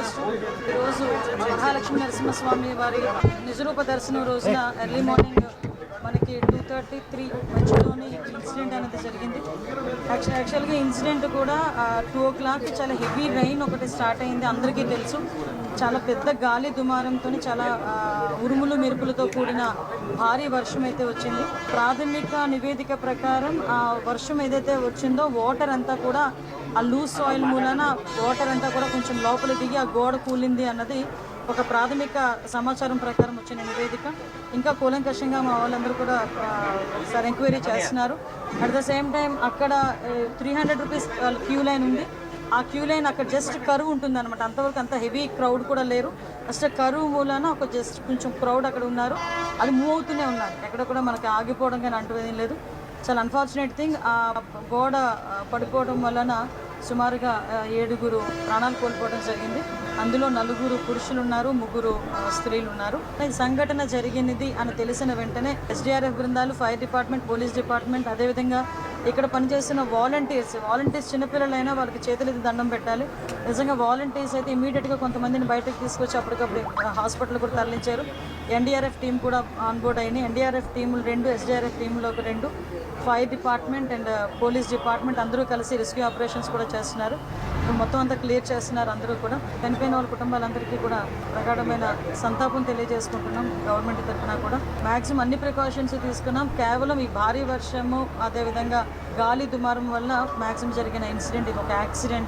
రాష్ట్రం. ఈరోజు మహాలక్ష్మి నరసింహస్వామి వారి నిజరూప దర్శనం రోజున ఎర్లీ మార్నింగ్ మనకి 2:33 మధ్యలోని ఇన్సిడెంట్ అనేది జరిగింది. యాక్చువల్గా ఇన్సిడెంట్ కూడా 2 o'clock చాలా హెవీ రైన్ ఒకటి స్టార్ట్ అయింది. అందరికీ తెలుసు, చాలా పెద్ద గాలి దుమారంతో చాలా ఉరుములు మెరుపులతో కూడిన భారీ వర్షం అయితే వచ్చింది. ప్రాథమిక నివేదిక ప్రకారం ఆ వర్షం ఏదైతే వచ్చిందో వాటర్ అంతా కూడా ఆ లూజ్ సాయిల్ మూలన వాటర్ అంతా కూడా కొంచెం లోపల దిగి ఆ గోడ కూలింది అన్నది ఒక ప్రాథమిక సమాచారం ప్రకారం వచ్చిన నివేదిక. ఇంకా కూలంకషంగా మా వాళ్ళందరూ కూడా ఒకసారి ఎంక్వైరీ చేస్తున్నారు. అట్ ద సేమ్ టైం అక్కడ 300 రూపీస్ క్యూ లైన్ ఉంది. ఆ క్యూ లైన్ అక్కడ జస్ట్ కరువు ఉంటుంది అనమాట. అంతవరకు అంత హెవీ క్రౌడ్ కూడా లేరు. జస్ట్ కరువు మూలన ఒక జస్ట్ కొంచెం క్రౌడ్ అక్కడ ఉన్నారు. అది మూవ్ అవుతూనే ఉన్నారు. ఎక్కడ కూడా మనకి ఆగిపోవడం కానీ అంటూ ఏం లేదు. చాలా అన్ఫార్చునేట్ థింగ్, ఆ గోడ పడిపోవడం వలన సుమారుగా 7 ప్రాణాలు కోల్పోవడం జరిగింది. అందులో 4 పురుషులు ఉన్నారు, 3 స్త్రీలు ఉన్నారు. ఈ సంఘటన జరిగినది అని తెలిసిన వెంటనే ఎస్డిఆర్ఎఫ్ బృందాలు, ఫైర్ డిపార్ట్మెంట్, పోలీస్ డిపార్ట్మెంట్, అదేవిధంగా ఇక్కడ పనిచేస్తున్న వాలంటీర్స్ చిన్నపిల్లలైనా వాళ్ళకి చేతులెత్తి దండం పెట్టాలి. నిజంగా వాలంటీర్స్ అయితే ఇమీడియట్గా కొంతమందిని బయటకు తీసుకొచ్చి అప్పటికప్పుడు హాస్పిటల్ కూడా తరలించారు. ఎన్డీఆర్ఎఫ్ టీం కూడా ఆన్బోర్డ్ అయింది. ఎన్డీఆర్ఎఫ్ టీములు 2, ఎస్డీఆర్ఎఫ్ టీంలో 2, fire department and police department అందరూ కలిసి రెస్క్యూ ఆపరేషన్స్ కూడా చేస్తున్నారు. మొత్తం అంతా క్లియర్ చేస్తున్నారు. అందరూ కూడా చనిపోయిన వాళ్ళ కుటుంబాలందరికీ కూడా ప్రగాఢమైన సంతాపం తెలియజేసుకుంటున్నాం. గవర్నమెంట్ తరఫున కూడా మ్యాక్సిమం అన్ని ప్రికాషన్స్ తీసుకున్నాం. కేవలం ఈ భారీ వర్షము, అదేవిధంగా గాలి దుమారం వల్ల మ్యాక్సిమం జరిగిన ఇన్సిడెంట్ ఇది ఒక యాక్సిడెంట్.